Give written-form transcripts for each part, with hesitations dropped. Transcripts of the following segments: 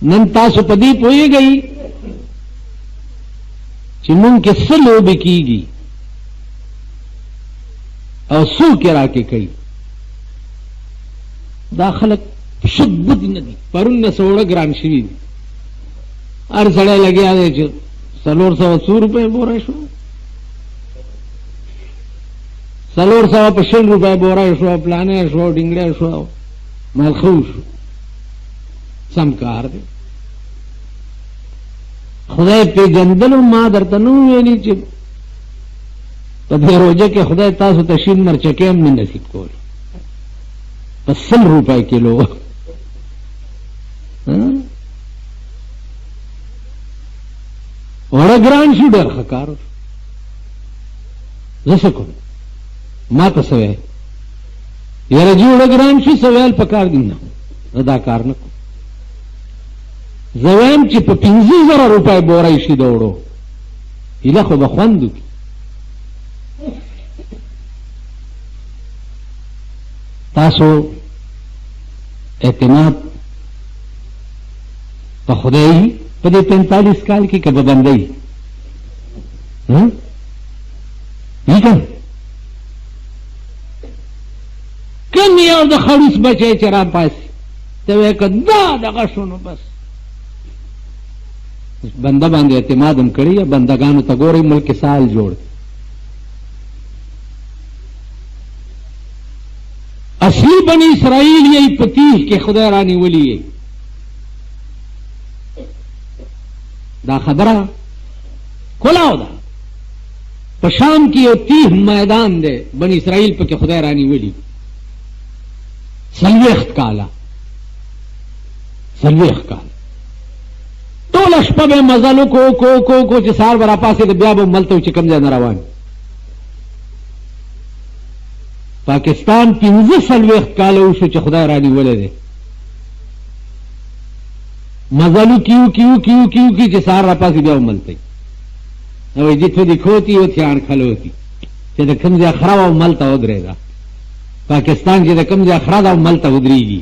نن تاسو په دې پوهیږئ چې مونږ کې څه لوبې کېږي او څوک یې راکې کوي. دا خلک شد بد نه دي. پرون نه سوړه ګران شوي دي. هر سړی لګیا دی چې 400 روپۍ بوره شو، 450 روپۍ بوره شو، پلانې شو، ډنګړی شو، ملخو شو. سم کار دی. خدای پیژندلو ما درته نو ویلي چې په دې روژه کې خدای تاسو ته شین مرچکې هم نه نصیب کول په 100 روپۍ کیلو. وړه ګران شو، ډېر ښه کار وشو. زه څه کوم؟ ما ته څه وایي؟ یاره جي وړه ګران شي، څه ویل پکار دي؟ نه، زه دا کار نه کوم. زه وایم چې په 50,000 روپۍ بوری شي د وړو، هیله خو به خوند وکړي. تاسو اعتماد په خدای په دې 45 کال کې که به بندوي کم یو د خړوس بچی چې را پاسي ته وایې که دا دغه شو نو بس بنده باندې اعتماد هم کړی. بندگانو ته ګورئ ملک سال جوړ. اصلی بنی اسرائیل یې په تیغ کې خدای رانیولي. دا خبره کلاو ده. په شام کې یو تیغ میدان دی، بنی اسرائیل پکې خدای رانیولي. 40 کاله ټوله شپه به مزل کو چې سهار به راپاسېده، بیا به ملته و چې کوم ځای نه روان. پاکستان 45 کاله وشو چې خدای رانیولی دی. مزلو کیو کی چې سهار راپاسې بیا به ملته وي. جتو دي کھوتی و تھیان کھلوتی چې د کوم ځای خره وه ملته ودرېده. پاکستان چې د کوم ځای خره ده ملته ودرېږي.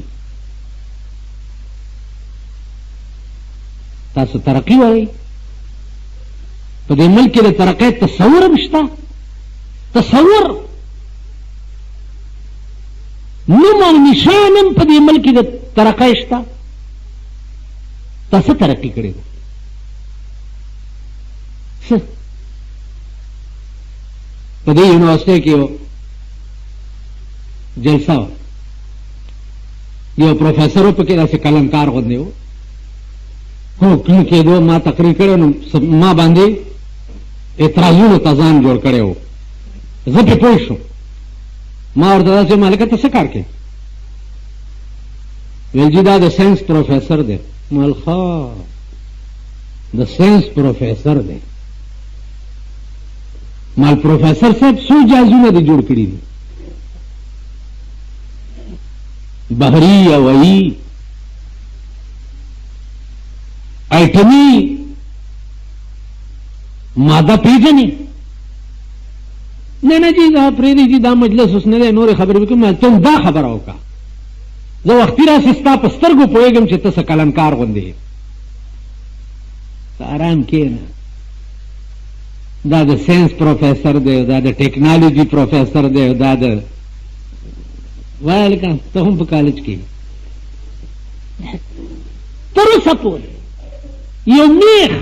تاسو ترقی وایي؟ په دې ملک کې د ترقۍ تصور هم شته؟ تصور نوم او نشان هم په دې ملک کې د ترقۍ شته؟ تاسو ترقی کړې ده؟ څه په دې یونیورسټۍ کې یو جلسه وه، یو پروفیسر و پکې داسې قلمکار غوندې و. هو کله کېدو ما تقریر کړی نو ما باندې اعتراضونو ته ځان جوړ کړی و. زه پرې پوه شوم. ما ورته داسې ویل هلکه ته څه کار کوې؟ ویل جي دا د ساینس پروفیسر دی. ما ویل ښه د ساینس پروفیسر دی. ما ویل پروفیسر صاحب څو جهازونه دې جوړ کړي دي؟ بحري هوایي ایٹمی ماده پیژنې؟ نه جی دا پرېږدئ جي دا مجلس اوس نه دی، نورې خبرې وکړو. ته دا خبره وکړه، زه وختي راسې ستا په سترګو پوهېږم چې ته څه قلمکار غوندې یې. ارام کښېنه. دا د ساینس پروفیسر دی، دا د ټیکنالوجي پروفیسر دی، دا د وایه لکه ته هم په کالج کې تر اوسه پورې یو میخ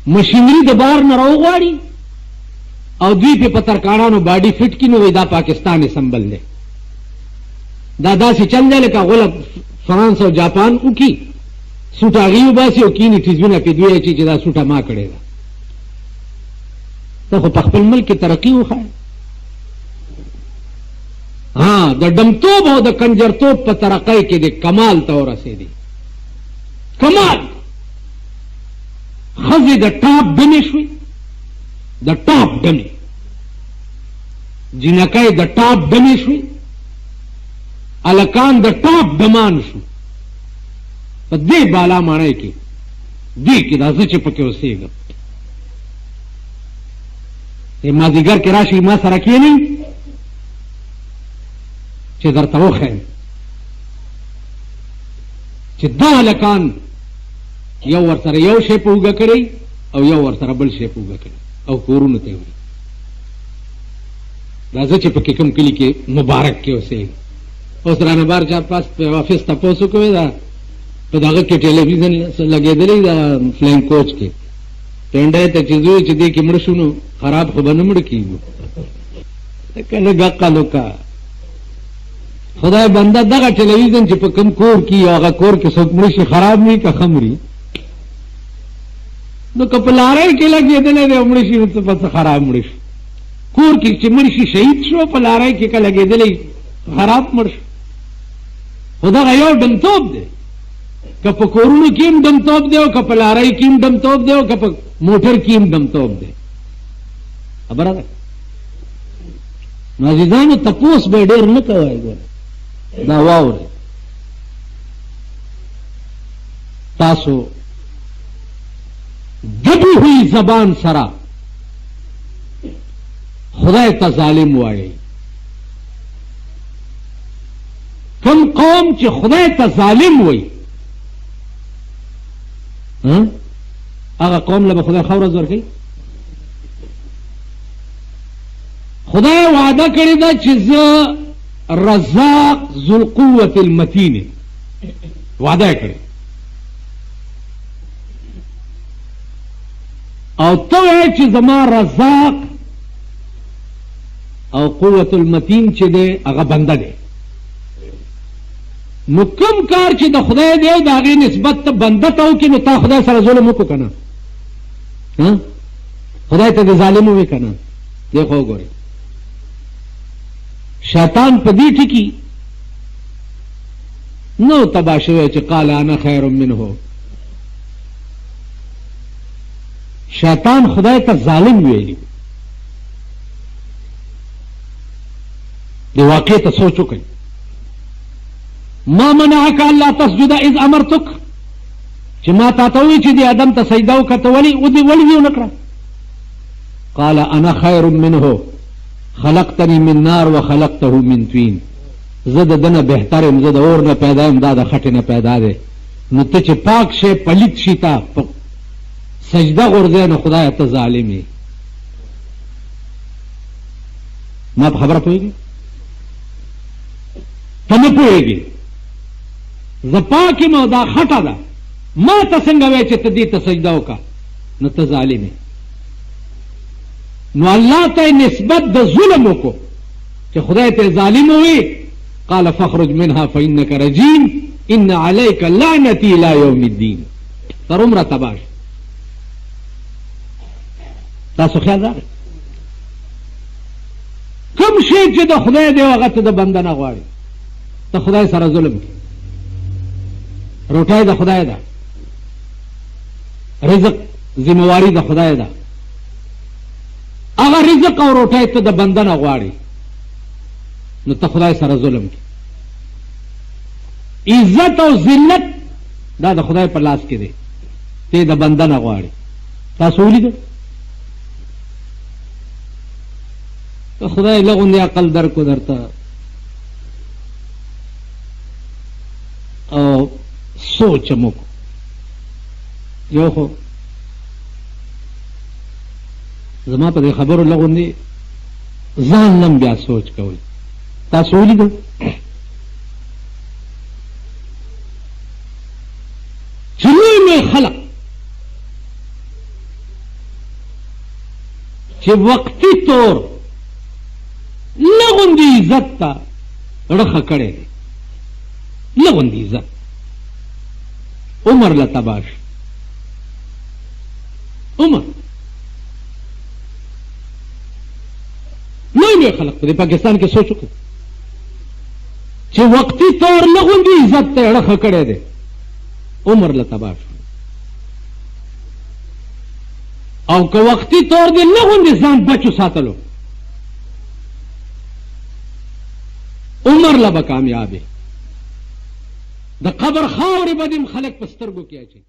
مشینری د بهر نه راوغواړي او دوی پې په ترکاڼانو باډي فټ کړي نو وایي دا پاکستان یې سمبل دی. دا داسې چل دی لکه غوله فرانس او جاپان وکړي، سوټ هغې وباسي او کیني ټیزونه پې دوی اچي چې دا سوټه ما کړې ده. ته خو په خپل ملک کې ترقي وښایه. د ډمتوب او د کنجرتوب په ترقۍ کې د کمال ته ورسېدې. کمال ښځې د ټاپ ډمې شوې، د ټاپ ډمې، جنکۍ د ټاپ ډمې شوې، هلکان د ټاپ ډمان شو. په دې بالا ماڼۍ کې دې کې دا زه چې پکې اوسېږم. مازدیګر کې راشي ما سره کښېنئ، چې درته وښیم چې دا هلکان یو ورسره یو شی په اوږه کړی او یو ورسره بل شی په اوږه کړی او کورونو ته وړي. راځه چې پکې کوم کلي کې مبارک کې اوسېږي. اوس رانه بار چار پاس په آفس تپوس وکوې دا په دغه کې ټلویزیون لګېدلی دا فلاین کوچ کې ټنډی ته چې ځو چې دې کې مړه شو نو خراب خو به نه مړه کېږو. کنه ګقل وکړه خدای بنده دغه ټلویزیون چې په کوم کور کې او هغه کور کې څوک مړه شي خراب نه که ښه مري نو که په لارۍ کې لګېدلی دی مړه شي نو څه پس خراب مړه شي. کور کې چې مړ شي شهید شو په لارۍ کې که لګېدلی خراب مړ شو. خو دغه یو ډمتوب دی که په کورونو کې هم ډمتوب دی او که په لارۍ کې هم ډمتوب دی او که په موټر کې هم ډمتوب دی. خبره ده نو عزیزانو تپوس به ډېر نه کوئ. ګوره دا واورئ تاسو دبی ہوئی زبان سرا خدای ته ظالم وایي. کم قوم چې خدای ته ظالم وایي هغه قوم له به خدای ښه ورځ ورکوي. خدای وعده کړې ده چې زه رزاق ذوالقوة المتین وعده کړې او ته وایې چې زما رزاق او قوة المتین چې دی هغه بنده دی. نو کوم کار چې د خدای دی او د هغې نسبت ته بنده ته وکړي نو تا خدای سره ظلم وکړو که نه؟ خدای ته د ظالم ووایې که نه؟ دی خو وګورئ شیطان په دې ټکي نو تباه شوی چې قال انا خیر منه. شیطان خدای ته ظالم ویلی. دی واقع ته سوچ وکړئ. ما منعک الا تسجد اذ امرتک چې ما تا ته ووایي چې د ادم ته سجده وکړه ته ولې دې ونه کړه؟ قال انا خیر منه خلقتنی من نار وخلقته من طین. زه د ده نه بهتر یم زه د اور نه پیدا یم دا د خټې نه پیدا دی. نو ته چې پاک شی پلیت شي تا په سجده غورځې نو خدایه ته ظالم یې. ما په خبره پوهېږې؟ ته نه پوهېږې زه پاک یم او دا خټه ده ما ته څنګه وایې چې ته دې ته سجده وکړه نو ته ظالم یې. نو الله ته نسبت د ظلم وکړو چې خدای ته ظالم ووایي. قال فاخرج منها فإنك رجيم إن عليك لعنتي إلى يوم الدين. تر عمره تباش تاسو خیال راغی کوم شی چې د خدای دی هغه ته د بنده نه غواړي. ته خدای سره ظلم کوي. روټۍ د خدای ده رزق ذمہواری د خدای ده. هغه رزق او روټۍ ته د بنده نه غواړي نو ته خدای سره ظلم کوي. عزت او ذلت دا د خدای په لاس کې دی ته د بنده نه غواړي. تاسو ولیدل خدای لغوندې عقل درکو درته او سوچ مو یو خو زما په دې خبرو لغوندې ځان لم بیا سوچ کوئ. تاسو ولیدل چې لوی خلق چې وقتی طور لغوندې عزت ته رخه کړی دی. لغوندې عزت عمر له تباش عمر لوی خلق په پاکستان کې سوچ وکړو چې وقتی طور لغوندې عزت ته رخه کړی دی. عمر له تباش او که وقتی طور دی لغوندې ځان بچو ساتلو عمر له به کامیابې. د قبر خاورې به دې خلک په سترګو کې اچوي.